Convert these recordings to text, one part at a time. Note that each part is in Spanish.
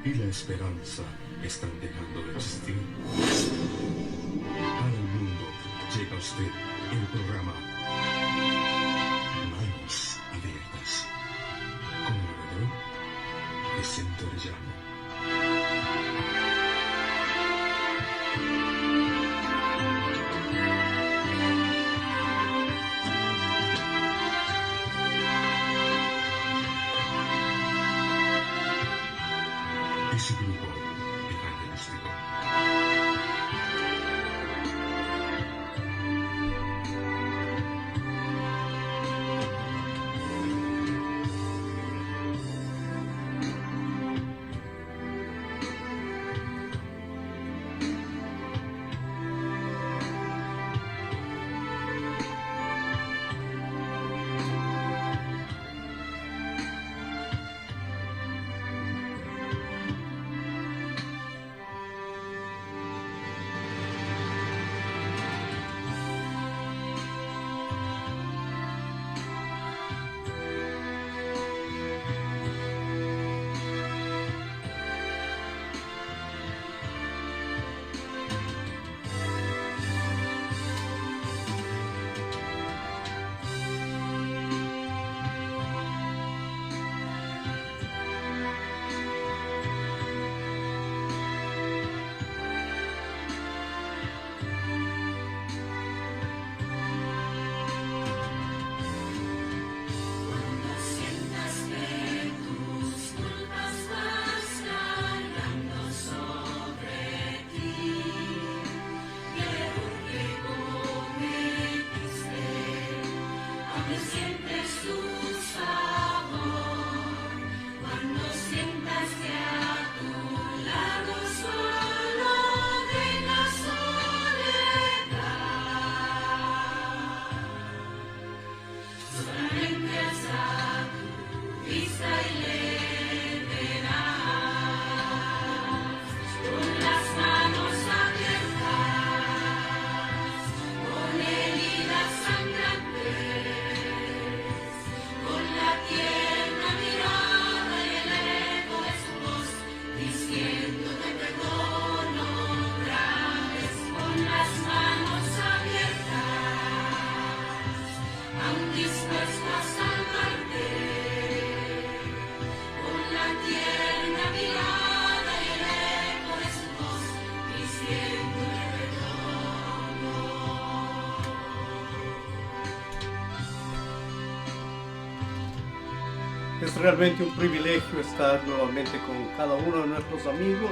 y la esperanza están dejando de existir. Para el mundo llega a usted el programa Manos Abiertas con el orador Vicente Orellana. Y su grupo evangelístico. Es realmente un privilegio estar nuevamente con cada uno de nuestros amigos,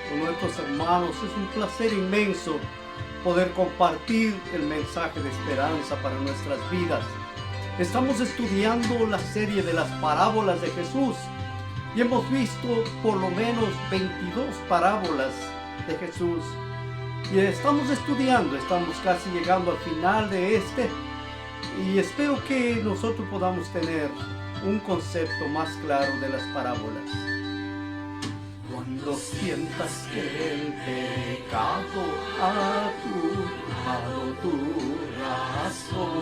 con nuestros hermanos. Es un placer inmenso poder compartir el mensaje de esperanza para nuestras vidas. Estamos estudiando la serie de las parábolas de Jesús y hemos visto por lo menos 22 parábolas de Jesús. Y estamos casi llegando al final de y espero que nosotros podamos tener un concepto más claro de las parábolas. Cuando sientas que el pecado ha turbado tu razón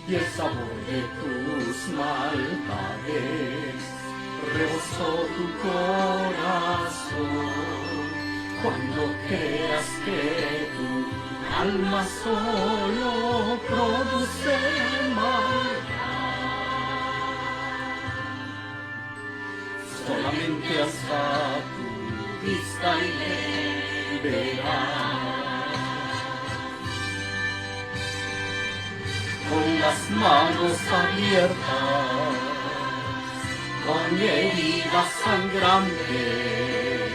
y el sabor de tus maldades rebosó tu corazón, cuando creas que tu alma solo produce maldad, solamente alza tu vista y le verás. Con las manos abiertas, con heridas sangrantes,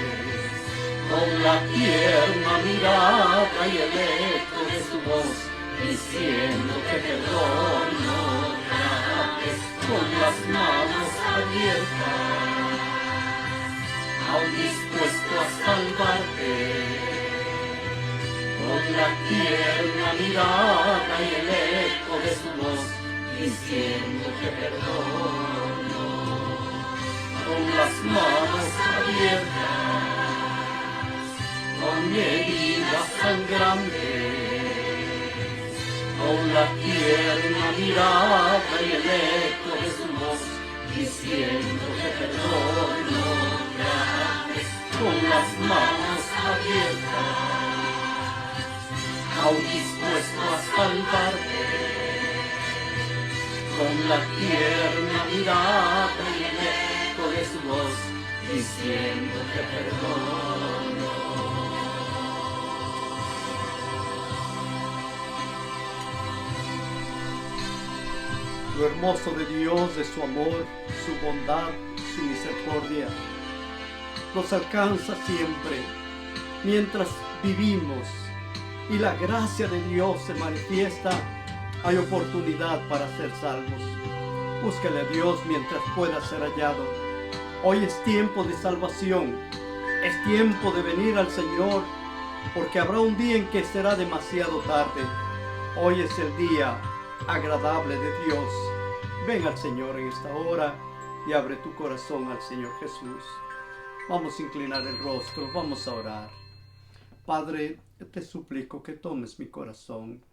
con la tierna mirada y el eco de su voz, diciendo que perdón no trates, con las manos abiertas, aún dispuesto a salvarte, con la tierna mirada y el eco de su voz, diciendo que perdono, con las manos abiertas, con heridas sangrantes, con la tierna mirada y el eco de su voz, diciendo que perdono. con las manos abiertas, aún dispuesto a salvarte, con la tierna mirada y el eco de su voz, diciendo que perdono. Lo hermoso de Dios es su amor, su bondad, su misericordia. Nos alcanza siempre mientras vivimos y la gracia de Dios se manifiesta. Hay oportunidad para ser salvos. Búscale a Dios mientras pueda ser hallado. Hoy es tiempo de salvación. Es tiempo de venir al Señor, porque habrá un día en que será demasiado tarde. Hoy es el día agradable de Dios. Ven al Señor en esta hora y abre tu corazón al Señor Jesús. Vamos a inclinar el rostro, vamos a orar. Padre, te suplico que tomes mi corazón.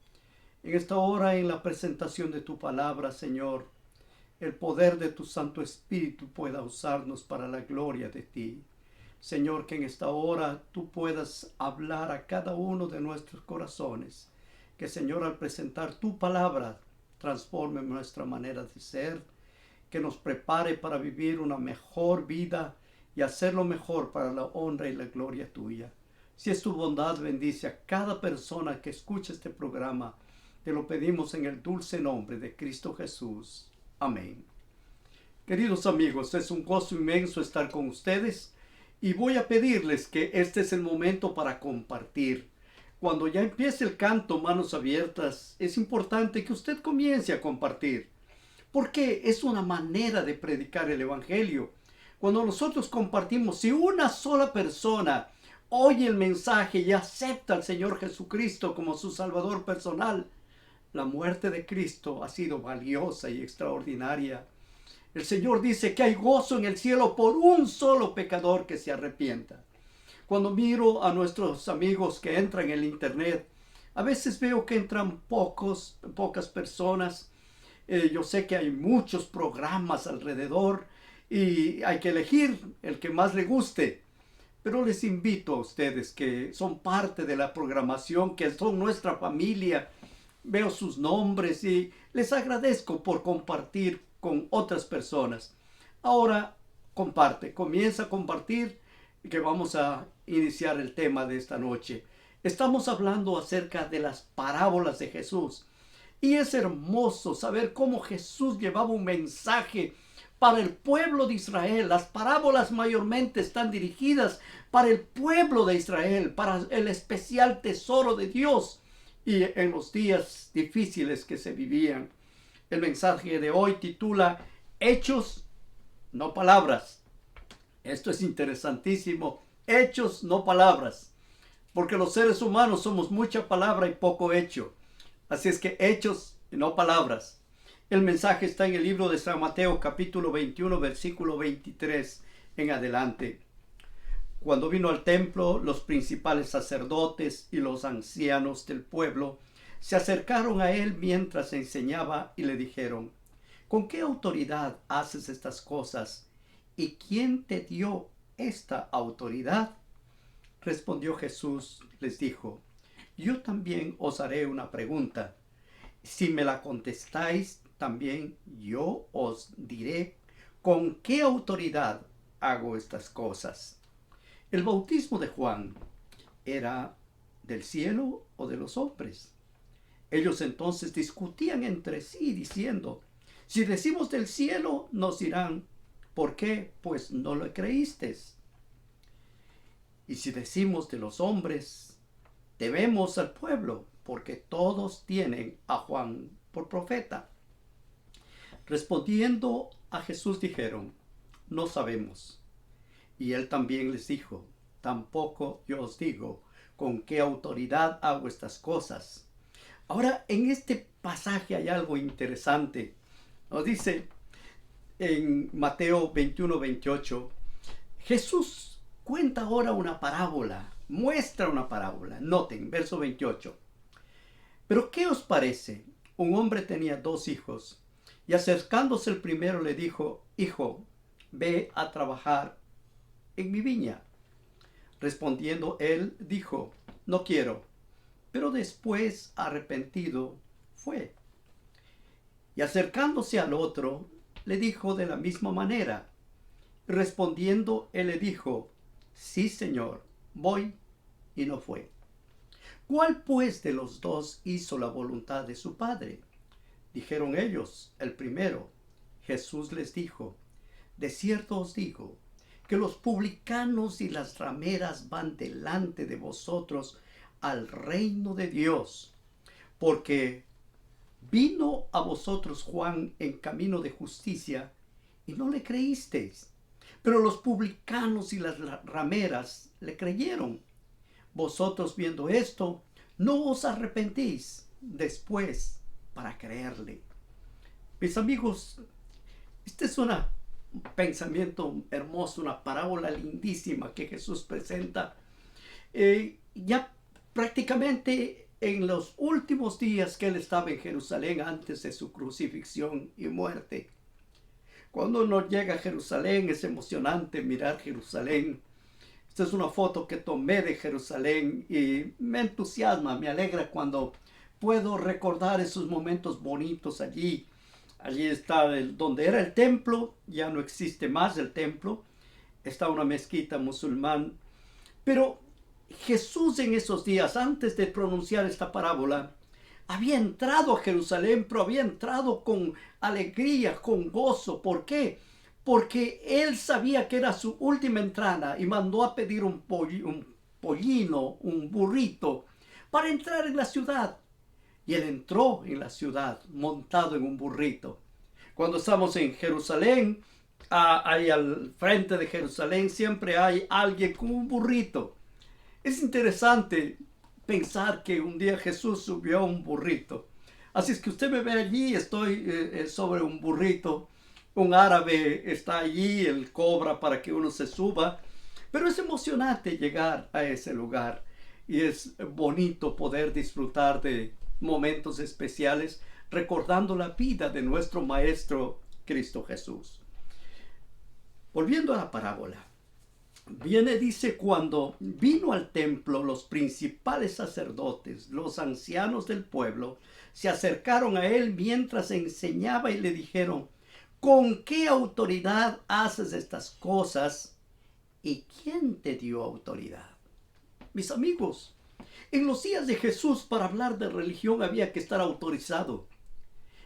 En esta hora, en la presentación de tu palabra, Señor, el poder de tu Santo Espíritu pueda usarnos para la gloria de ti. Señor, que en esta hora tú puedas hablar a cada uno de nuestros corazones. Que, Señor, al presentar tu palabra, transforme nuestra manera de ser, que nos prepare para vivir una mejor vida y hacerlo mejor para la honra y la gloria tuya. Si es tu bondad, bendice a cada persona que escuche este programa. Te lo pedimos en el dulce nombre de Cristo Jesús. Amén. Queridos amigos, es un gozo inmenso estar con ustedes y voy a pedirles que este es el momento para compartir. Cuando ya empiece el canto Manos Abiertas, es importante que usted comience a compartir, porque es una manera de predicar el Evangelio. Cuando nosotros compartimos, si una sola persona oye el mensaje y acepta al Señor Jesucristo como su Salvador personal, la muerte de Cristo ha sido valiosa y extraordinaria. El Señor dice que hay gozo en el cielo por un solo pecador que se arrepienta. Cuando miro a nuestros amigos que entran en el internet, a veces veo que entran pocas personas. Yo sé que hay muchos programas alrededor y hay que elegir el que más le guste. Pero les invito a ustedes que son parte de la programación, que son nuestra familia. Veo sus nombres y les agradezco por compartir con otras personas. Ahora comienza a compartir, que vamos a iniciar el tema de esta noche. Estamos hablando acerca de las parábolas de Jesús. Y es hermoso saber cómo Jesús llevaba un mensaje para el pueblo de Israel. Las parábolas mayormente están dirigidas para el pueblo de Israel, para el especial tesoro de Dios y en los días difíciles que se vivían. El mensaje de hoy titula Hechos, no palabras. Esto es interesantísimo. Hechos, no palabras. Porque los seres humanos somos mucha palabra y poco hecho. Así es que hechos, no palabras. El mensaje está en el libro de San Mateo, capítulo 21, versículo 23 en adelante. Cuando vino al templo, los principales sacerdotes y los ancianos del pueblo se acercaron a él mientras enseñaba y le dijeron: ¿con qué autoridad haces estas cosas? ¿Y quién te dio esta autoridad? Respondió Jesús, les dijo: yo también os haré una pregunta. Si me la contestáis, también yo os diré con qué autoridad hago estas cosas. ¿El bautismo de Juan era del cielo o de los hombres? Ellos entonces discutían entre sí diciendo: si decimos del cielo, nos dirán: ¿por qué? Pues no lo creísteis. Y si decimos de los hombres, debemos al pueblo, porque todos tienen a Juan por profeta. Respondiendo a Jesús dijeron: no sabemos. Y él también les dijo: tampoco yo os digo con qué autoridad hago estas cosas. Ahora, en este pasaje hay algo interesante. Nos dice en Mateo 21, 28, Jesús cuenta ahora una parábola, muestra una parábola. Noten, verso 28. Pero ¿qué os parece? Un hombre tenía 2 hijos, y acercándose el primero le dijo: hijo, ve a trabajar en mi viña. Respondiendo él, dijo, no quiero. Pero después, arrepentido, fue. Y acercándose al otro, le dijo de la misma manera. Respondiendo, él le dijo, sí, Señor, voy, y no fue. ¿Cuál pues de los dos hizo la voluntad de su padre? Dijeron ellos, el primero. Jesús les dijo, de cierto os digo, que los publicanos y las rameras van delante de vosotros al reino de Dios, porque vino a vosotros Juan en camino de justicia, y no le creísteis, pero los publicanos y las rameras le creyeron. Vosotros viendo esto, no os arrepentís después para creerle. Mis amigos, este es un pensamiento hermoso, una parábola lindísima que Jesús presenta. Ya prácticamente en los últimos días que él estaba en Jerusalén antes de su crucifixión y muerte. Cuando uno llega a Jerusalén es emocionante mirar Jerusalén. Esta es una foto que tomé de Jerusalén y me entusiasma, me alegra cuando puedo recordar esos momentos bonitos allí. Allí está donde era el templo, ya no existe más el templo. Está una mezquita musulmán. Pero Jesús en esos días, antes de pronunciar esta parábola, había entrado a Jerusalén, pero había entrado con alegría, con gozo. ¿Por qué? Porque él sabía que era su última entrada y mandó a pedir un pollino, un burrito, para entrar en la ciudad. Y él entró en la ciudad montado en un burrito. Cuando estamos en Jerusalén, ahí al frente de Jerusalén siempre hay alguien con un burrito. Es interesante pensar que un día Jesús subió a un burrito. Así es que usted me ve allí, estoy sobre un burrito. Un árabe está allí, él cobra para que uno se suba. Pero es emocionante llegar a ese lugar. Y es bonito poder disfrutar de momentos especiales recordando la vida de nuestro Maestro Cristo Jesús. Volviendo a la parábola. Dice, cuando vino al templo, los principales sacerdotes, los ancianos del pueblo, se acercaron a él mientras enseñaba y le dijeron, ¿con qué autoridad haces estas cosas? ¿Y quién te dio autoridad? Mis amigos, en los días de Jesús para hablar de religión había que estar autorizado.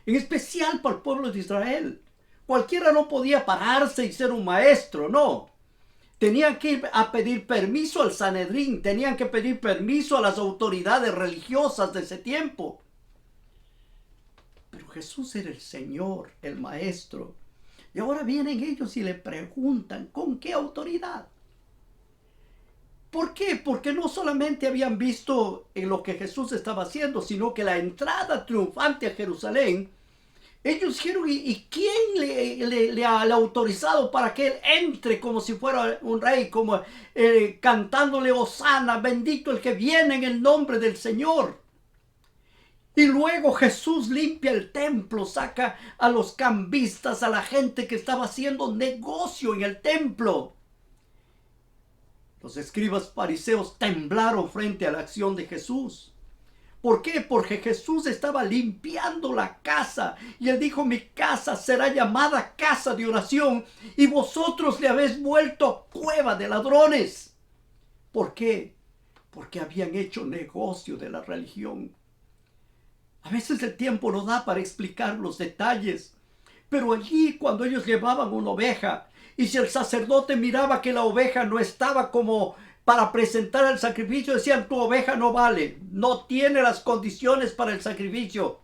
En especial para el pueblo de Israel. Cualquiera no podía pararse y ser un maestro, no. Tenían que ir a pedir permiso al Sanedrín, tenían que pedir permiso a las autoridades religiosas de ese tiempo. Pero Jesús era el Señor, el Maestro. Y ahora vienen ellos y le preguntan, ¿con qué autoridad? ¿Por qué? Porque no solamente habían visto en lo que Jesús estaba haciendo, sino que la entrada triunfante a Jerusalén, ellos dijeron, ¿y quién le ha autorizado para que él entre como si fuera un rey, como cantándole Hosana, bendito el que viene en el nombre del Señor? Y luego Jesús limpia el templo, saca a los cambistas, a la gente que estaba haciendo negocio en el templo. Los escribas fariseos temblaron frente a la acción de Jesús. ¿Por qué? Porque Jesús estaba limpiando la casa y él dijo, mi casa será llamada casa de oración y vosotros le habéis vuelto cueva de ladrones. ¿Por qué? Porque habían hecho negocio de la religión. A veces el tiempo no da para explicar los detalles, pero allí cuando ellos llevaban una oveja y si el sacerdote miraba que la oveja no estaba como para presentar el sacrificio, decían, tu oveja no vale, no tiene las condiciones para el sacrificio.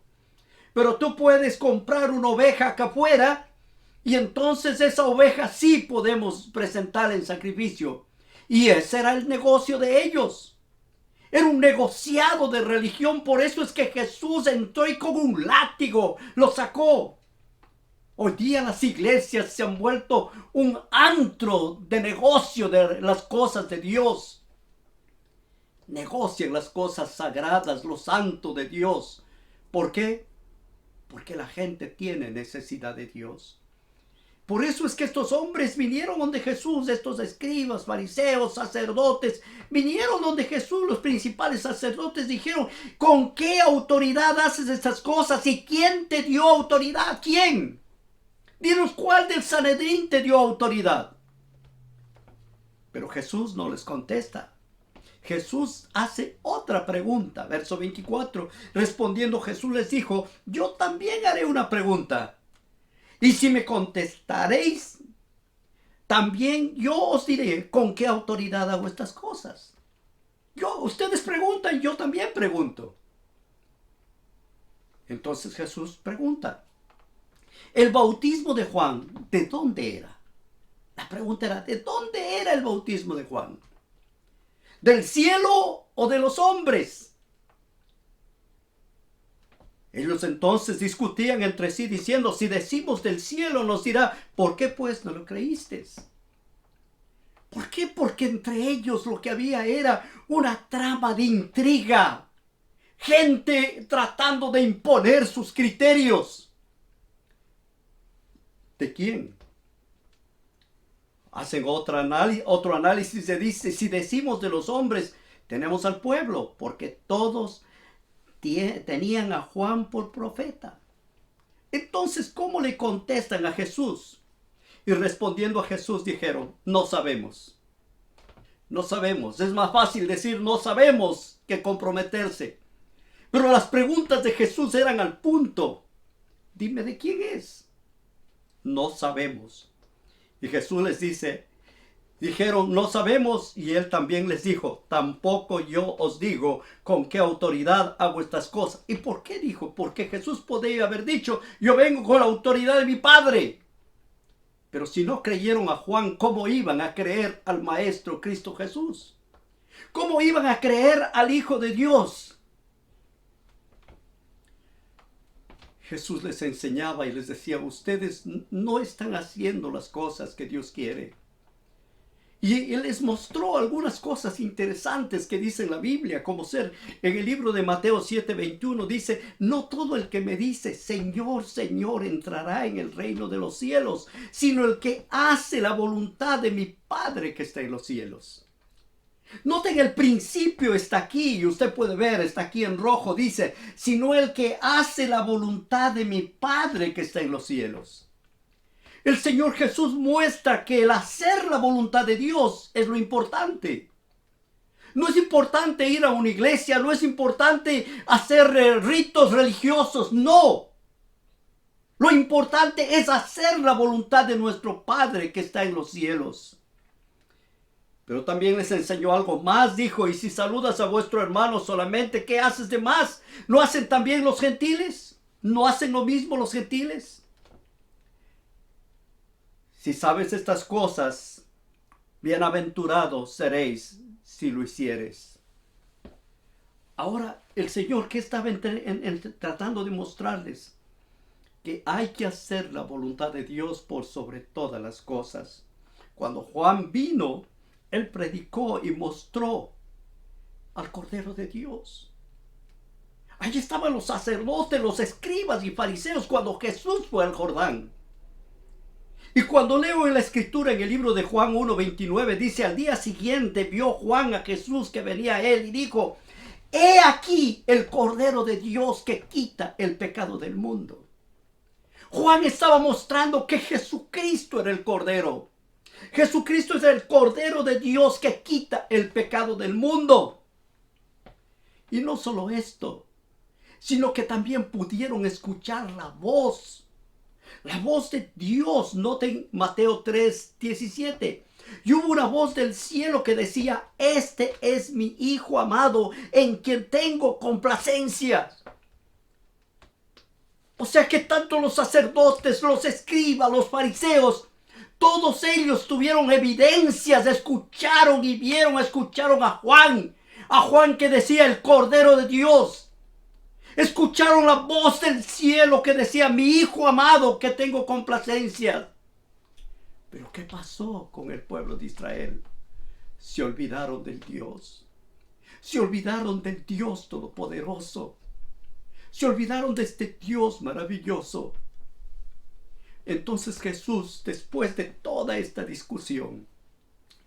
Pero tú puedes comprar una oveja acá afuera y entonces esa oveja sí podemos presentar en sacrificio. Y ese era el negocio de ellos. Era un negociado de religión, por eso es que Jesús entró y con un látigo lo sacó. Hoy día las iglesias se han vuelto un antro de negocio de las cosas de Dios. Negocian las cosas sagradas, lo santo de Dios. ¿Por qué? Porque la gente tiene necesidad de Dios. Por eso es que estos hombres vinieron donde Jesús, estos escribas, fariseos, sacerdotes, vinieron donde Jesús, los principales sacerdotes, dijeron: ¿con qué autoridad haces estas cosas? ¿Y quién te dio autoridad? ¿Quién? Dinos, ¿cuál del Sanedrín te dio autoridad? Pero Jesús no les contesta. Jesús hace otra pregunta. Verso 24. Respondiendo Jesús les dijo: yo también haré una pregunta. Y si me contestaréis, también yo os diré con qué autoridad hago estas cosas. Ustedes preguntan, yo también pregunto. Entonces Jesús pregunta: el bautismo de Juan, ¿de dónde era? La pregunta era: ¿de dónde era el bautismo de Juan? ¿Del cielo o de los hombres? Ellos entonces discutían entre sí diciendo: si decimos del cielo, nos dirá: ¿por qué pues no lo creísteis? ¿Por qué? Porque entre ellos lo que había era una trama de intriga. Gente tratando de imponer sus criterios. ¿De quién? Hacen otro análisis y dice: si decimos de los hombres, tenemos al pueblo, porque todos tenían a Juan por profeta. Entonces, ¿cómo le contestan a Jesús? Y respondiendo a Jesús dijeron: no sabemos. No sabemos. Es más fácil decir no sabemos que comprometerse. Pero las preguntas de Jesús eran al punto. Dime, ¿de quién es? No sabemos. Y Jesús les dijeron: no sabemos. Y él también les dijo: tampoco yo os digo con qué autoridad hago estas cosas. ¿Y por qué dijo? Porque Jesús podría haber dicho: yo vengo con la autoridad de mi Padre. Pero si no creyeron a Juan, ¿cómo iban a creer al Maestro Cristo Jesús? ¿Cómo iban a creer al Hijo de Dios? Jesús les enseñaba y les decía: ustedes no están haciendo las cosas que Dios quiere. Y Él les mostró algunas cosas interesantes que dice en la Biblia, como ser en el libro de Mateo 7:21, dice: no todo el que me dice Señor, Señor entrará en el reino de los cielos, sino el que hace la voluntad de mi Padre que está en los cielos. Noten, el principio está aquí, y usted puede ver, está aquí en rojo, dice: sino el que hace la voluntad de mi Padre que está en los cielos. El Señor Jesús muestra que el hacer la voluntad de Dios es lo importante. No es importante ir a una iglesia, no es importante hacer ritos religiosos, no. Lo importante es hacer la voluntad de nuestro Padre que está en los cielos. Pero también les enseñó algo más, dijo: y si saludas a vuestro hermano solamente, ¿qué haces de más? ¿No hacen también los gentiles? ¿No hacen lo mismo los gentiles? Si sabes estas cosas, bienaventurados seréis si lo hicieres. Ahora, el Señor, ¿qué estaba tratando de mostrarles? Que hay que hacer la voluntad de Dios por sobre todas las cosas. Cuando Juan vino, él predicó y mostró al Cordero de Dios. Allí estaban los sacerdotes, los escribas y fariseos cuando Jesús fue al Jordán. Y cuando leo en la escritura en el libro de Juan 1:29, dice: al día siguiente vio Juan a Jesús que venía a él y dijo: he aquí el Cordero de Dios que quita el pecado del mundo. Juan estaba mostrando que Jesucristo era el Cordero. Jesucristo es el Cordero de Dios que quita el pecado del mundo. Y no solo esto, sino que también pudieron escuchar la voz de Dios. Noten Mateo 3:17. Y hubo una voz del cielo que decía: este es mi Hijo amado, en quien tengo complacencia. O sea que tanto los sacerdotes, los escribas, los fariseos, todos ellos tuvieron evidencias, escucharon y vieron, escucharon a Juan que decía: el Cordero de Dios. Escucharon la voz del cielo que decía: mi Hijo amado, que tengo complacencia. Pero ¿qué pasó con el pueblo de Israel? Se olvidaron del Dios. Se olvidaron del Dios Todopoderoso. Se olvidaron de este Dios maravilloso. Entonces Jesús, después de toda esta discusión,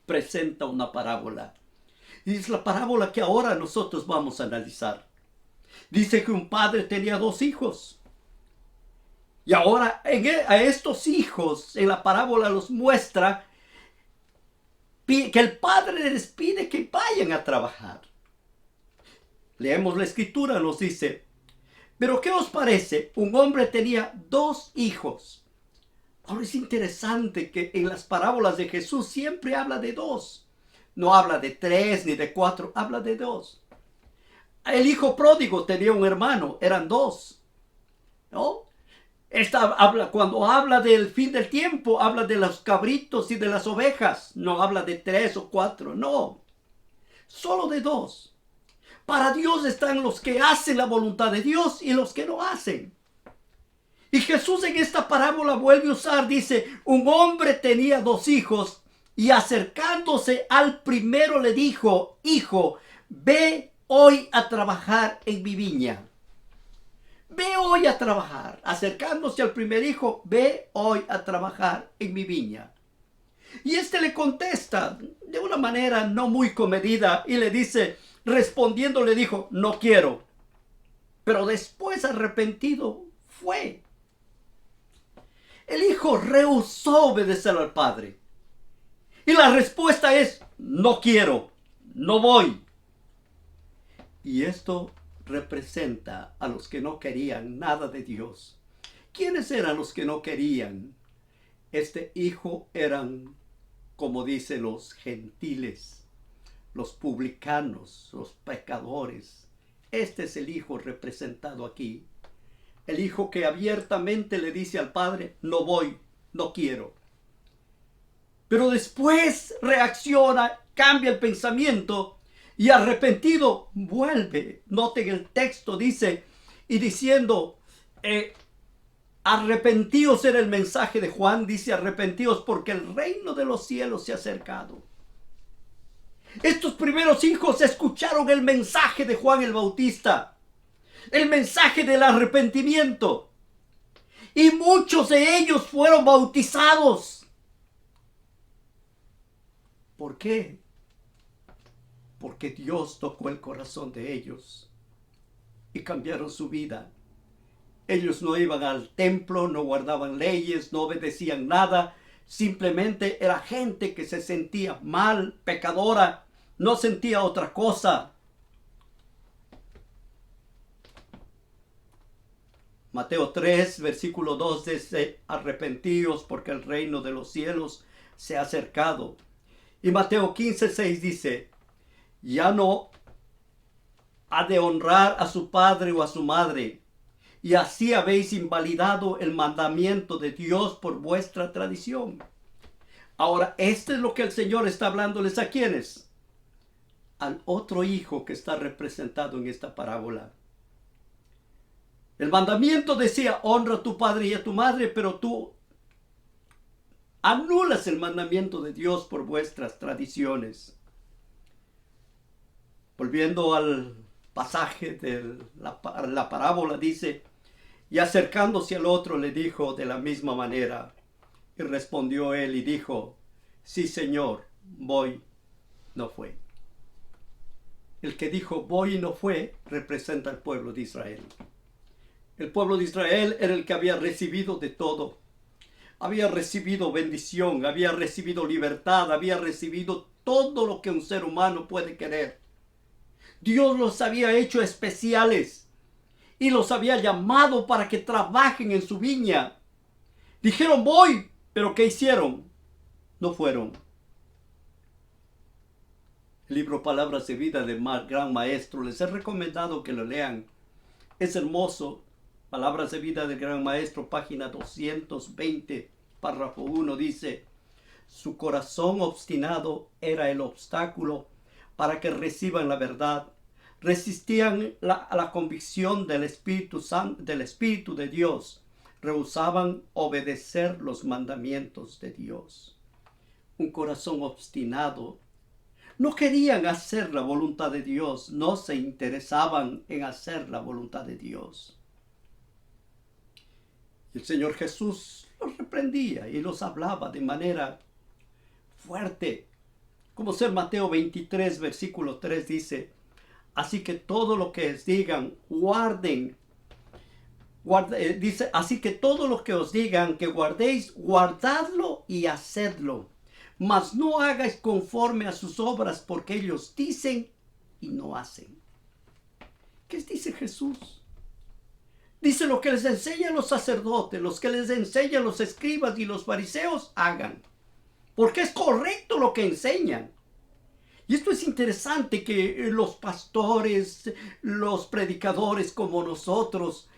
presenta una parábola. Y es la parábola que ahora nosotros vamos a analizar. Dice que un padre tenía 2 hijos. Y ahora a estos hijos en la parábola los muestra que el padre les pide que vayan a trabajar. Leemos la escritura, nos dice: pero ¿qué os parece? Un hombre tenía 2 hijos. Ahora es interesante que en las parábolas de Jesús siempre habla de 2. No habla de 3 ni de 4, habla de 2. El hijo pródigo tenía un hermano, eran 2. ¿No? Cuando habla del fin del tiempo, habla de los cabritos y de las ovejas. No habla de 3 o 4, no. Solo de 2. Para Dios están los que hacen la voluntad de Dios y los que no hacen. Y Jesús en esta parábola vuelve a usar, dice: un hombre tenía 2 hijos y acercándose al primero le dijo: hijo, ve hoy a trabajar en mi viña. Ve hoy a trabajar. Acercándose al primer hijo: ve hoy a trabajar en mi viña. Y este le contesta de una manera no muy comedida y le dice, respondiendo le dijo: no quiero. Pero después, arrepentido, fue. El hijo rehusó obedecer al padre. Y la respuesta es: no quiero, no voy. Y esto representa a los que no querían nada de Dios. ¿Quiénes eran los que no querían? Este hijo eran, como dicen, los gentiles, los publicanos, los pecadores. Este es el hijo representado aquí. El hijo que abiertamente le dice al padre: no voy, no quiero. Pero después reacciona, cambia el pensamiento y arrepentido vuelve. Noten el texto, dice, y diciendo, arrepentíos, era el mensaje de Juan, dice: arrepentíos porque el reino de los cielos se ha acercado. Estos primeros hijos escucharon el mensaje de Juan el Bautista, el mensaje del arrepentimiento, y muchos de ellos fueron bautizados. ¿Por qué? Porque Dios tocó el corazón de ellos y cambiaron su vida. Ellos no iban al templo, no guardaban leyes, no obedecían nada. Simplemente era gente que se sentía mal, pecadora, no sentía otra cosa. Mateo 3, versículo 2 dice: arrepentíos porque el reino de los cielos se ha acercado. Y Mateo 15, 6 dice: ya no ha de honrar a su padre o a su madre, y así habéis invalidado el mandamiento de Dios por vuestra tradición. Ahora, esto es lo que el Señor está hablándoles a quienes. Al otro hijo que está representado en esta parábola. El mandamiento decía: honra a tu padre y a tu madre, pero tú anulas el mandamiento de Dios por vuestras tradiciones. Volviendo al pasaje de la parábola, dice: y acercándose al otro le dijo de la misma manera. Y respondió él y dijo: sí, Señor, voy, no fue. El que dijo voy y no fue representa al pueblo de Israel. El pueblo de Israel era el que había recibido de todo. Había recibido bendición, había recibido libertad, había recibido todo lo que un ser humano puede querer. Dios los había hecho especiales y los había llamado para que trabajen en su viña. Dijeron voy, pero ¿qué hicieron? No fueron. El libro Palabras de Vida del Gran Maestro, les he recomendado que lo lean. Es hermoso. Palabras de Vida del Gran Maestro, página 220, párrafo 1, dice: su corazón obstinado era el obstáculo para que reciban la verdad. Resistían a la convicción del Espíritu Santo, del Espíritu de Dios. Rehusaban obedecer los mandamientos de Dios. Un corazón obstinado. No querían hacer la voluntad de Dios. No se interesaban en hacer la voluntad de Dios. El Señor Jesús los reprendía y los hablaba de manera fuerte. Como ser Mateo 23, versículo 3 dice, así que todo lo que os digan, dice, así que todo lo que os digan que guardéis, guardadlo y hacedlo. Mas no hagáis conforme a sus obras, porque ellos dicen y no hacen. ¿Qué dice Jesús? Dice lo que les enseñan los sacerdotes, los que les enseñan los escribas y los fariseos, hagan. Porque es correcto lo que enseñan. Y esto es interesante que los pastores, los predicadores como nosotros,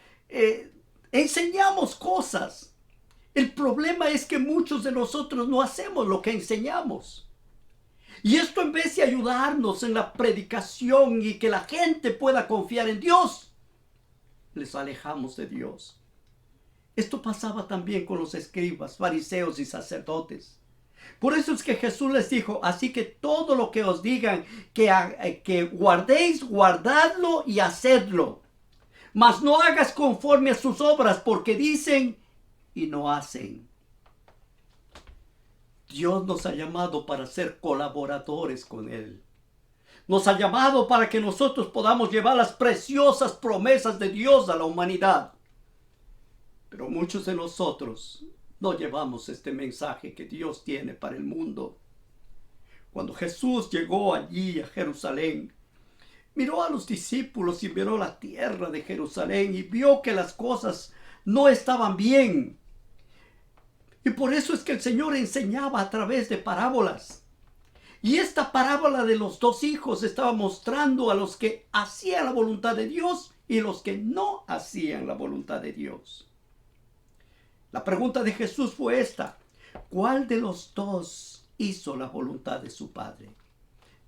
enseñamos cosas. El problema es que muchos de nosotros no hacemos lo que enseñamos. Y esto, en vez de ayudarnos en la predicación y que la gente pueda confiar en Dios, les alejamos de Dios. Esto pasaba también con los escribas, fariseos y sacerdotes. Por eso es que Jesús les dijo, así que todo lo que os digan que guardéis, guardadlo y hacedlo. Mas no hagas conforme a sus obras, porque dicen y no hacen. Dios nos ha llamado para ser colaboradores con Él. Nos ha llamado para que nosotros podamos llevar las preciosas promesas de Dios a la humanidad. Pero muchos de nosotros no llevamos este mensaje que Dios tiene para el mundo. Cuando Jesús llegó allí a Jerusalén, miró a los discípulos y miró la tierra de Jerusalén y vio que las cosas no estaban bien. Y por eso es que el Señor enseñaba a través de parábolas. Y esta parábola de los dos hijos estaba mostrando a los que hacían la voluntad de Dios y los que no hacían la voluntad de Dios. La pregunta de Jesús fue esta: ¿cuál de los dos hizo la voluntad de su Padre?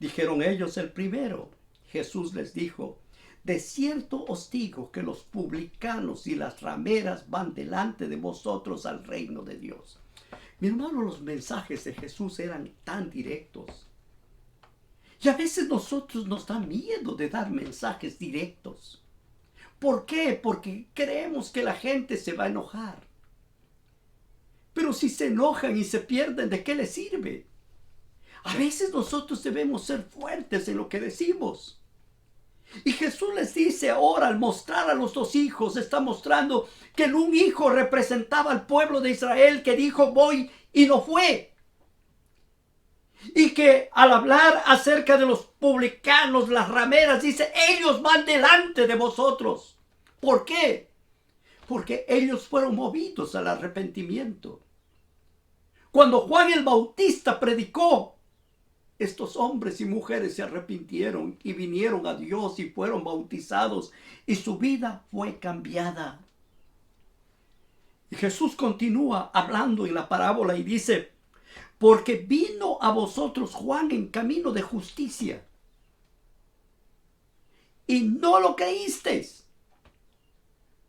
Dijeron ellos, el primero. Jesús les dijo, de cierto os digo que los publicanos y las rameras van delante de vosotros al reino de Dios. Mi hermano, los mensajes de Jesús eran tan directos. Y a veces nosotros nos da miedo de dar mensajes directos. ¿Por qué? Porque creemos que la gente se va a enojar. Pero si se enojan y se pierden, ¿de qué les sirve? A veces nosotros debemos ser fuertes en lo que decimos. Y Jesús les dice ahora, al mostrar a los dos hijos, está mostrando que un hijo representaba al pueblo de Israel que dijo voy y no fue. Y que al hablar acerca de los publicanos, las rameras, dice ellos van delante de vosotros. ¿Por qué? Porque ellos fueron movidos al arrepentimiento. Cuando Juan el Bautista predicó, estos hombres y mujeres se arrepintieron y vinieron a Dios y fueron bautizados y su vida fue cambiada. Y Jesús continúa hablando en la parábola y dice, porque vino a vosotros Juan en camino de justicia y no lo creísteis.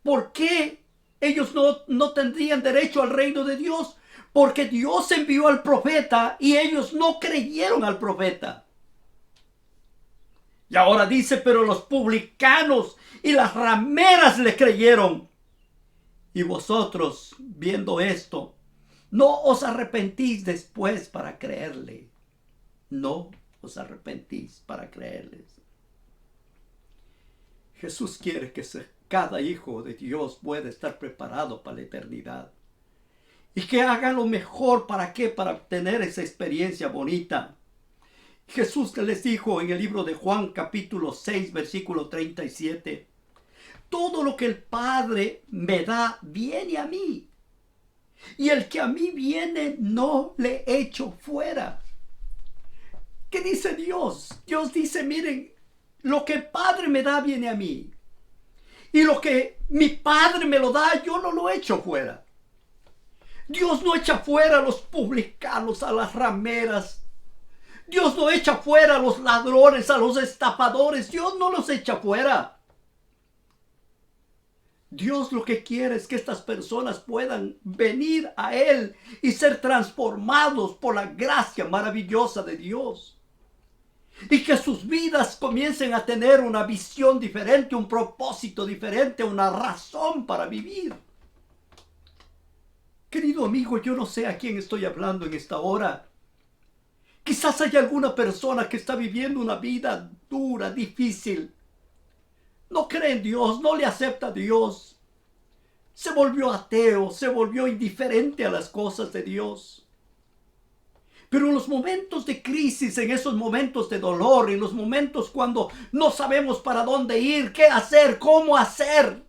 ¿Por qué ellos no tendrían derecho al reino de Dios? Porque Dios envió al profeta y ellos no creyeron al profeta. Y ahora dice, pero los publicanos y las rameras le creyeron. Y vosotros, viendo esto, no os arrepentís después para creerle. No os arrepentís para creerles. Jesús quiere que cada hijo de Dios pueda estar preparado para la eternidad. Y que haga lo mejor, ¿para qué? Para obtener esa experiencia bonita. Jesús les dijo en el libro de Juan capítulo 6 versículo 37. Todo lo que el Padre me da viene a mí. Y el que a mí viene no le echo fuera. ¿Qué dice Dios? Dios dice, miren, lo que el Padre me da viene a mí. Y lo que mi Padre me lo da, yo no lo echo fuera. Dios no echa fuera a los publicanos, a las rameras. Dios no echa fuera a los ladrones, a los estafadores. Dios no los echa fuera. Dios lo que quiere es que estas personas puedan venir a Él y ser transformados por la gracia maravillosa de Dios. Y que sus vidas comiencen a tener una visión diferente, un propósito diferente, una razón para vivir. Querido amigo, yo no sé a quién estoy hablando en esta hora. Quizás haya alguna persona que está viviendo una vida dura, difícil. No cree en Dios, no le acepta a Dios. Se volvió ateo, se volvió indiferente a las cosas de Dios. Pero en los momentos de crisis, en esos momentos de dolor, en los momentos cuando no sabemos para dónde ir, qué hacer, cómo hacer,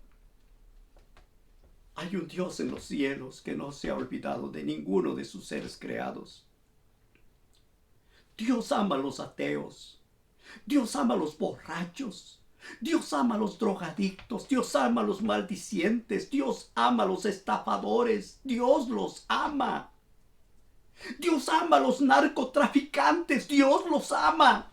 hay un Dios en los cielos que no se ha olvidado de ninguno de sus seres creados. Dios ama a los ateos. Dios ama a los borrachos. Dios ama a los drogadictos. Dios ama a los maldicientes. Dios ama a los estafadores. Dios los ama. Dios ama a los narcotraficantes. Dios los ama.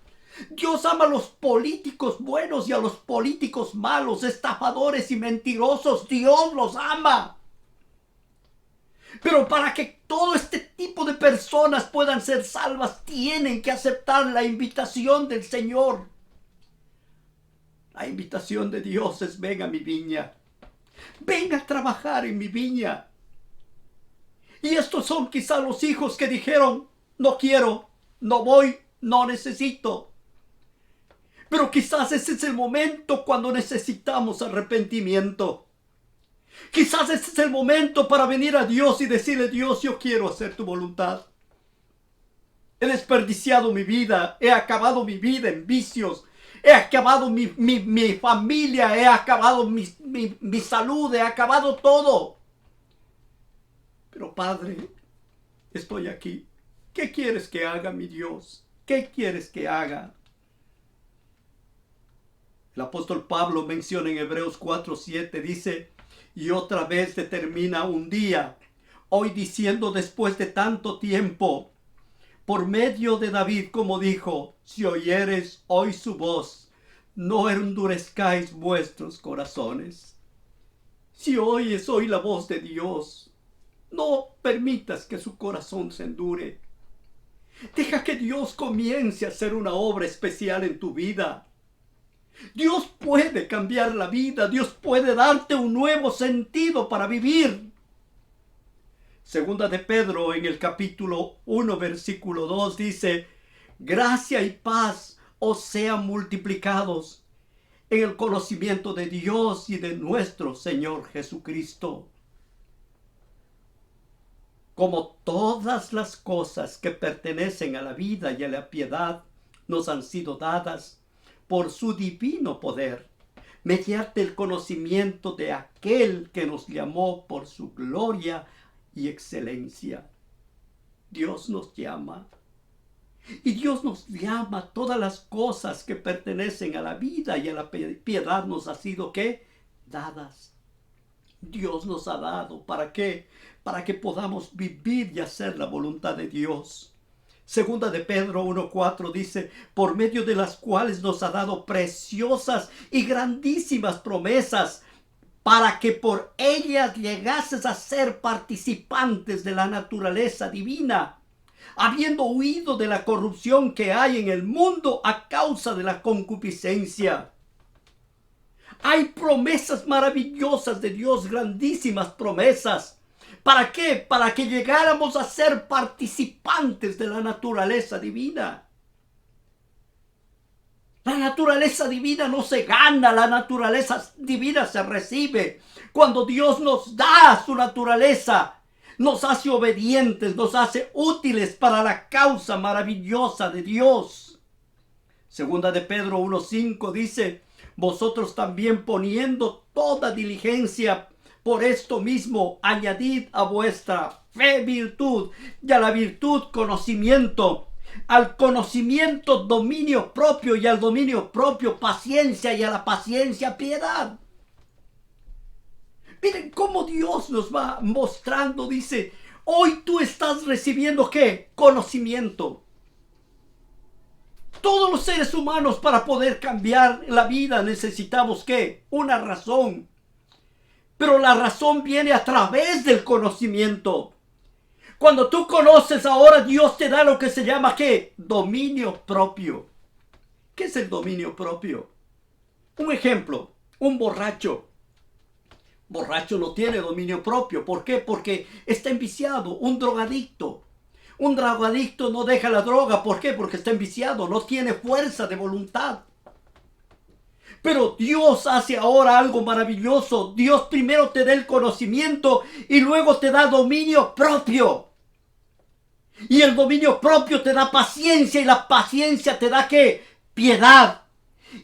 Dios ama a los políticos buenos y a los políticos malos, estafadores y mentirosos. Dios los ama. Pero para que todo este tipo de personas puedan ser salvas, tienen que aceptar la invitación del Señor. La invitación de Dios es: ven a mi viña. Ven a trabajar en mi viña. Y estos son quizá los hijos que dijeron: no quiero, no voy, no necesito. Pero quizás ese es el momento cuando necesitamos arrepentimiento. Quizás ese es el momento para venir a Dios y decirle: Dios, yo quiero hacer tu voluntad. He desperdiciado mi vida, he acabado mi vida en vicios, he acabado mi familia, he acabado mi salud, he acabado todo. Pero Padre, estoy aquí. ¿Qué quieres que haga, mi Dios? ¿Qué quieres que haga? El apóstol Pablo menciona en Hebreos 4:7, dice: y otra vez determina un día, hoy diciendo después de tanto tiempo, por medio de David, como dijo: si oyeres hoy su voz, no endurezcáis vuestros corazones. Si oyes hoy la voz de Dios, no permitas que su corazón se endure. Deja que Dios comience a hacer una obra especial en tu vida. Dios puede cambiar la vida. Dios puede darte un nuevo sentido para vivir. Segunda de Pedro, en el capítulo 1, versículo 2, dice: gracia y paz os sean multiplicados en el conocimiento de Dios y de nuestro Señor Jesucristo. Como todas las cosas que pertenecen a la vida y a la piedad nos han sido dadas por su divino poder, mediante el conocimiento de aquel que nos llamó por su gloria y excelencia. Dios nos llama. Y Dios nos llama. Todas las cosas que pertenecen a la vida y a la piedad nos ha sido, ¿qué? Dadas. Dios nos ha dado. ¿Para qué? Para que podamos vivir y hacer la voluntad de Dios. Segunda de Pedro 1:4 dice: por medio de las cuales nos ha dado preciosas y grandísimas promesas, para que por ellas llegases a ser participantes de la naturaleza divina, habiendo huido de la corrupción que hay en el mundo a causa de la concupiscencia. Hay promesas maravillosas de Dios, grandísimas promesas. ¿Para qué? Para que llegáramos a ser participantes de la naturaleza divina. La naturaleza divina no se gana, la naturaleza divina se recibe. Cuando Dios nos da su naturaleza, nos hace obedientes, nos hace útiles para la causa maravillosa de Dios. Segunda de Pedro 1:5 dice: vosotros también, poniendo toda diligencia, por esto mismo añadid a vuestra fe virtud, y a la virtud conocimiento, al conocimiento dominio propio, y al dominio propio paciencia, y a la paciencia piedad. Miren cómo Dios nos va mostrando. Dice: hoy tú estás recibiendo, ¿qué? Conocimiento. Todos los seres humanos, para poder cambiar la vida, necesitamos, ¿qué? Una razón. Pero la razón viene a través del conocimiento. Cuando tú conoces, ahora Dios te da lo que se llama, ¿qué? Dominio propio. ¿Qué es el dominio propio? Un ejemplo: un borracho. Borracho no tiene dominio propio. ¿Por qué? Porque está enviciado. Un drogadicto. Un drogadicto no deja la droga. ¿Por qué? Porque está enviciado. No tiene fuerza de voluntad. Pero Dios hace ahora algo maravilloso. Dios primero te da el conocimiento y luego te da dominio propio. Y el dominio propio te da paciencia y la paciencia te da ¿qué? Piedad.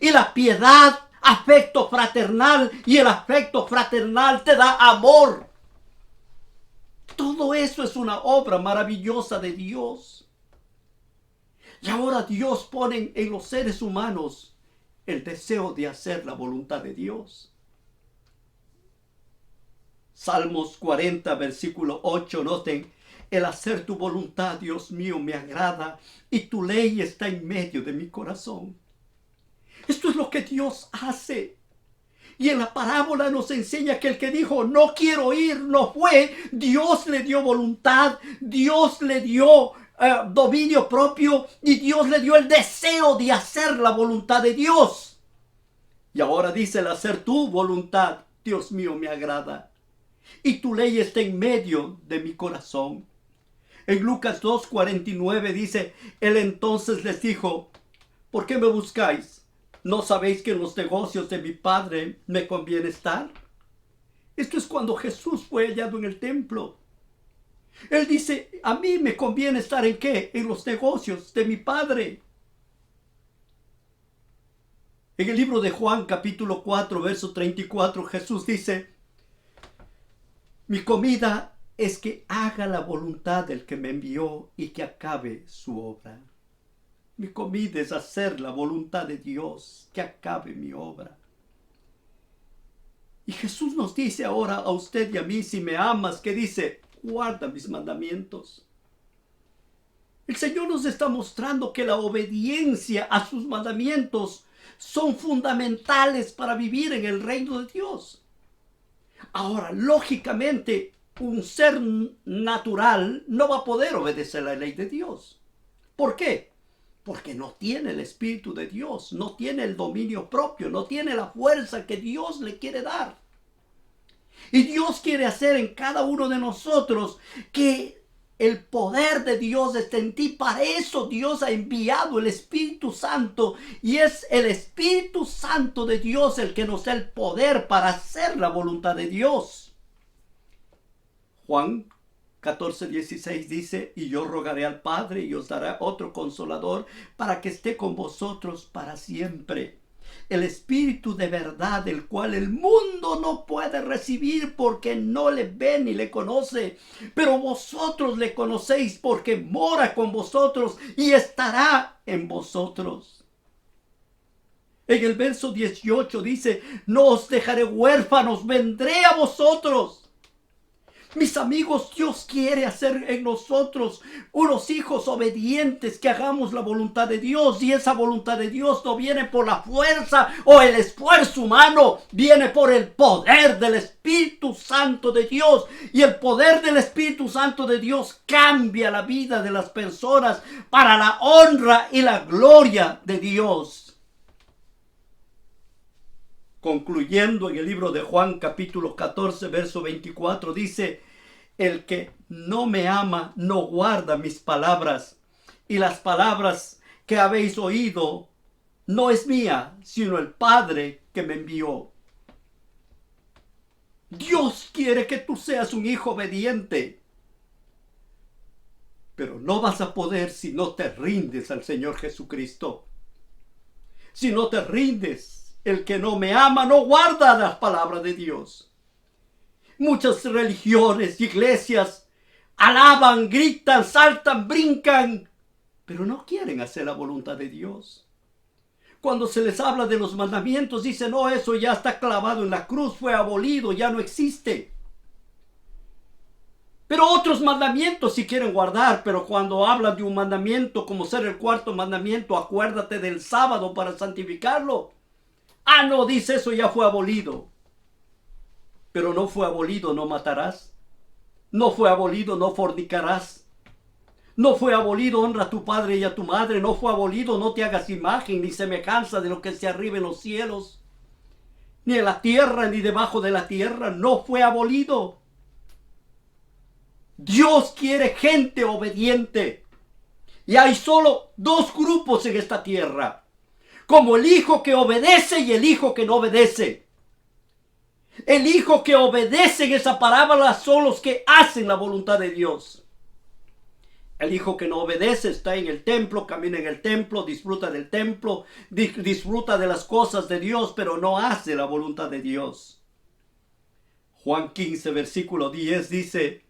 Y la piedad, afecto fraternal, y el afecto fraternal te da amor. Todo eso es una obra maravillosa de Dios. Y ahora Dios pone en los seres humanos el deseo de hacer la voluntad de Dios. Salmos 40, versículo 8, noten: el hacer tu voluntad, Dios mío, me agrada, y tu ley está en medio de mi corazón. Esto es lo que Dios hace. Y en la parábola nos enseña que el que dijo, no quiero ir, no fue. Dios le dio voluntad, Dios le dio dominio propio, y Dios le dio el deseo de hacer la voluntad de Dios. Y ahora dice: el hacer tu voluntad, Dios mío, me agrada, y tu ley está en medio de mi corazón. En Lucas 2:49 dice: él entonces les dijo, ¿por qué me buscáis? ¿No sabéis que en los negocios de mi Padre me conviene estar? Esto es cuando Jesús fue hallado en el templo. Él dice: a mí me conviene estar ¿en qué? En los negocios de mi Padre. En el libro de Juan, capítulo 4, verso 34, Jesús dice: mi comida es que haga la voluntad del que me envió y que acabe su obra. Mi comida es hacer la voluntad de Dios, que acabe mi obra. Y Jesús nos dice ahora a usted y a mí: si me amas, ¿qué dice? Guarda mis mandamientos. El Señor nos está mostrando que la obediencia a sus mandamientos son fundamentales para vivir en el reino de Dios. Ahora, lógicamente, un ser natural no va a poder obedecer la ley de Dios. ¿Por qué? Porque no tiene el Espíritu de Dios, no tiene el dominio propio, no tiene la fuerza que Dios le quiere dar. Y Dios quiere hacer en cada uno de nosotros que el poder de Dios esté en ti. Para eso Dios ha enviado el Espíritu Santo, y es el Espíritu Santo de Dios el que nos da el poder para hacer la voluntad de Dios. Juan 14:16 dice: y yo rogaré al Padre y os dará otro consolador para que esté con vosotros para siempre, el Espíritu de verdad, el cual el mundo no puede recibir porque no le ve ni le conoce, pero vosotros le conocéis porque mora con vosotros y estará en vosotros. En el verso 18 dice: no os dejaré huérfanos, vendré a vosotros. Mis amigos, Dios quiere hacer en nosotros unos hijos obedientes, que hagamos la voluntad de Dios. Y esa voluntad de Dios no viene por la fuerza o el esfuerzo humano, viene por el poder del Espíritu Santo de Dios. Y el poder del Espíritu Santo de Dios cambia la vida de las personas para la honra y la gloria de Dios. Concluyendo, en el libro de Juan capítulo 14, verso 24 dice: el que no me ama no guarda mis palabras, y las palabras que habéis oído no es mía, sino el Padre que me envió. Dios quiere que tú seas un hijo obediente, pero no vas a poder si no te rindes al Señor Jesucristo. Si no te rindes, el que no me ama no guarda las palabras de Dios. Muchas religiones, iglesias, alaban, gritan, saltan, brincan, pero no quieren hacer la voluntad de Dios. Cuando se les habla de los mandamientos, dicen: no, eso ya está clavado en la cruz, fue abolido, ya no existe. Pero otros mandamientos sí quieren guardar, pero cuando hablan de un mandamiento como ser el cuarto mandamiento, acuérdate del sábado para santificarlo. Ah, no, dice: eso ya fue abolido. Pero no fue abolido: no matarás. No fue abolido: no fornicarás. No fue abolido: honra a tu padre y a tu madre. No fue abolido: no te hagas imagen ni semejanza de lo que está arriba en los cielos. ni en la tierra, ni debajo de la tierra, no fue abolido. Dios quiere gente obediente. Y hay solo dos grupos en esta tierra, como el hijo que obedece y el hijo que no obedece. El hijo que obedece en esa parábola son los que hacen la voluntad de Dios. El hijo que no obedece está en el templo, camina en el templo, disfruta del templo, disfruta de las cosas de Dios, pero no hace la voluntad de Dios. Juan 15, versículo 10 dice: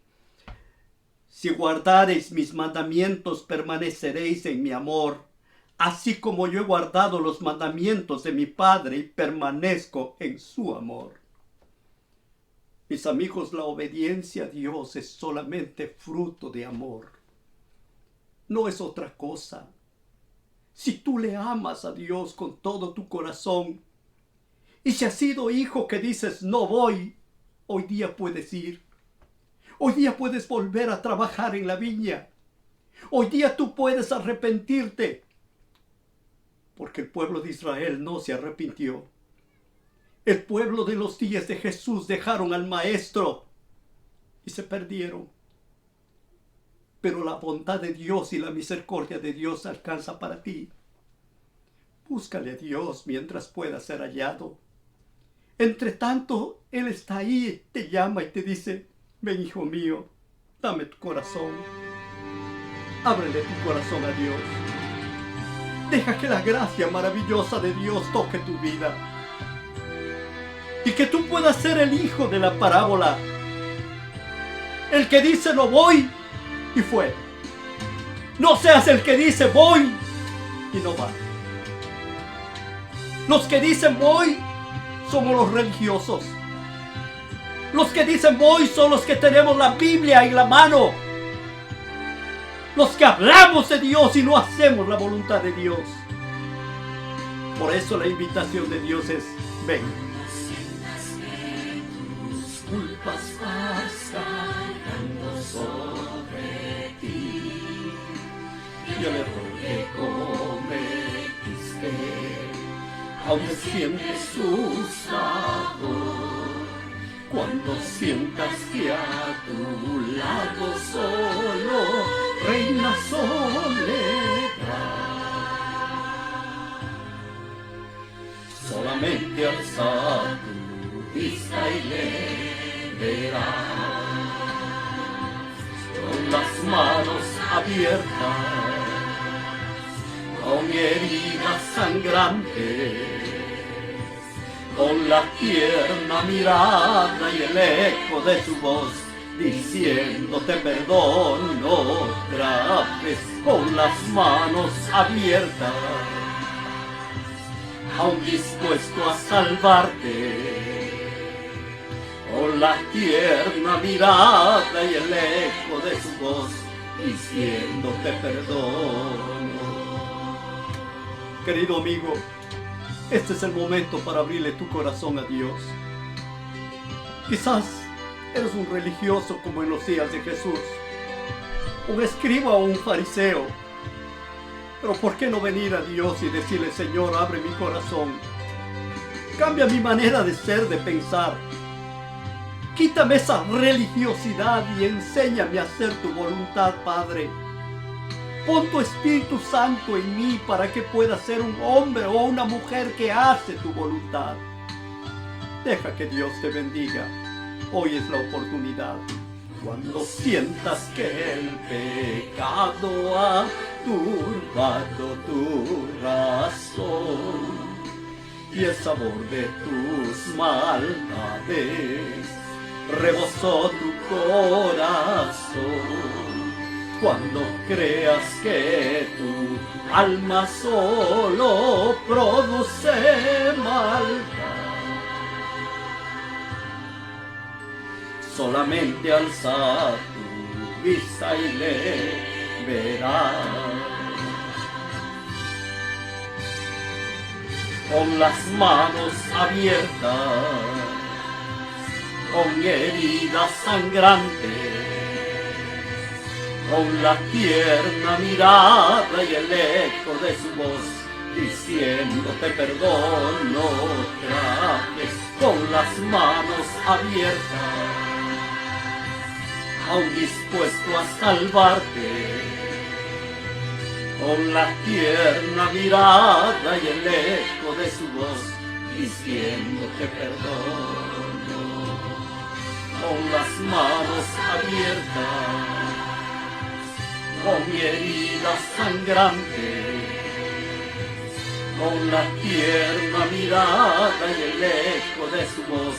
si guardareis mis mandamientos, permaneceréis en mi amor, así como yo he guardado los mandamientos de mi Padre y permanezco en su amor. Mis amigos, la obediencia a Dios es solamente fruto de amor. No es otra cosa. Si tú le amas a Dios con todo tu corazón, y si has sido hijo que dices no voy, hoy día puedes ir. Hoy día puedes volver a trabajar en la viña. Hoy día tú puedes arrepentirte. Porque el pueblo de Israel no se arrepintió. El pueblo de los días de Jesús dejaron al Maestro y se perdieron. Pero la bondad de Dios y la misericordia de Dios alcanza para ti. Búscale a Dios mientras pueda ser hallado. Entre tanto, Él está ahí, te llama y te dice: ven, hijo mío, dame tu corazón. Ábrele tu corazón a Dios. Deja que la gracia maravillosa de Dios toque tu vida. Y que tú puedas ser el hijo de la parábola. El que dice no voy y fue. No seas el que dice voy y no va. Los que dicen voy somos los religiosos. Los que dicen voy son los que tenemos la Biblia en la mano. Los que hablamos de Dios y no hacemos la voluntad de Dios. Por eso la invitación de Dios es: ven. Tus culpas vas cargando sobre ti, y el error que cometiste aún sientes su sabor. Cuando sientas que a tu lado solo reina soledad, solamente alza tu vista y le verás con las manos abiertas, con heridas sangrantes, con la tierna mirada y el eco de su voz, diciéndote perdón otra vez, con las manos abiertas, aún dispuesto a salvarte, con la tierna mirada y el eco de su voz, diciéndote perdón. Querido amigo, este es el momento para abrirle tu corazón a Dios. Quizás eres un religioso como en los días de Jesús, un escriba o un fariseo. Pero ¿por qué no venir a Dios y decirle: Señor, abre mi corazón, cambia mi manera de ser, de pensar, quítame esa religiosidad y enséñame a hacer tu voluntad, Padre? Pon tu Espíritu Santo en mí para que pueda ser un hombre o una mujer que hace tu voluntad. Deja que Dios te bendiga. Hoy es la oportunidad. Cuando sientas que el pecado ha turbado tu razón y el sabor de tus maldades rebosó tu corazón, cuando creas que tu alma solo produce maldad, solamente alza tu vista y le verás. Con las manos abiertas, con heridas sangrantes, con la tierna mirada y el eco de su voz, diciéndote perdono otra vez con las manos abiertas, aún dispuesto a salvarte, con la tierna mirada y el eco de su voz, diciéndote perdono, con las manos abiertas, con mi herida sangrante, con la tierna mirada y el eco de su voz,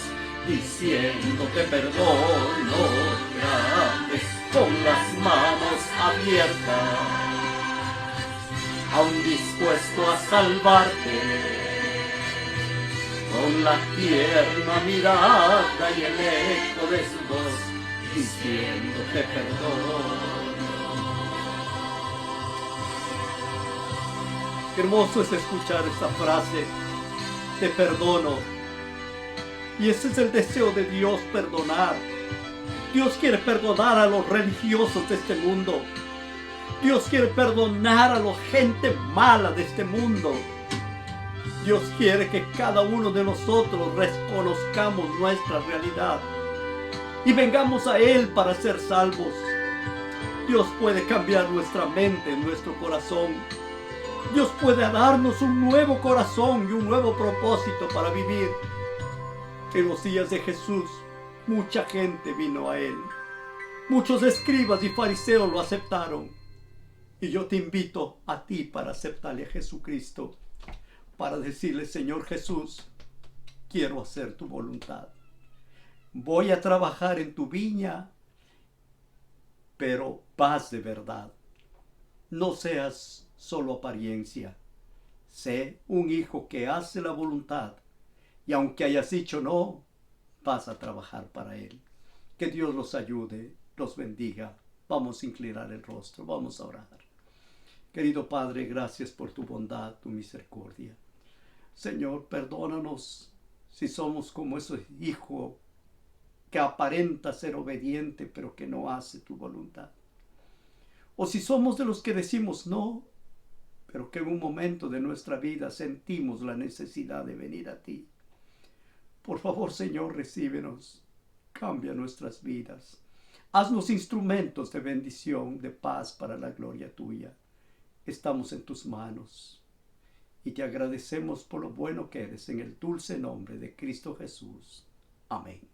diciéndote perdón otra vez, con las manos abiertas, aún dispuesto a salvarte, con la tierna mirada y el eco de su voz, diciéndote perdón. Qué hermoso es escuchar esta frase, te perdono. Y ese es el deseo de Dios, perdonar. Dios quiere perdonar a los religiosos de este mundo. Dios quiere perdonar a la gente mala de este mundo. Dios quiere que cada uno de nosotros reconozcamos nuestra realidad y vengamos a Él para ser salvos. Dios puede cambiar nuestra mente, nuestro corazón. Dios puede darnos un nuevo corazón y un nuevo propósito para vivir. En los días de Jesús, mucha gente vino a Él. Muchos escribas y fariseos lo aceptaron. Y yo te invito a ti para aceptarle a Jesucristo, para decirle: Señor Jesús, quiero hacer tu voluntad. Voy a trabajar en tu viña, pero paz de verdad. No seas solo apariencia. Sé un hijo que hace la voluntad, y aunque hayas dicho no, vas a trabajar para Él. Que Dios los ayude, los bendiga. Vamos a inclinar el rostro, vamos a orar. Querido Padre, gracias por tu bondad, tu misericordia. Señor, perdónanos si somos como ese hijo que aparenta ser obediente, pero que no hace tu voluntad. O si somos de los que decimos no, pero que en un momento de nuestra vida sentimos la necesidad de venir a ti. Por favor, Señor, recíbenos, cambia nuestras vidas. Haznos instrumentos de bendición, de paz para la gloria tuya. Estamos en tus manos y te agradecemos por lo bueno que eres, en el dulce nombre de Cristo Jesús. Amén.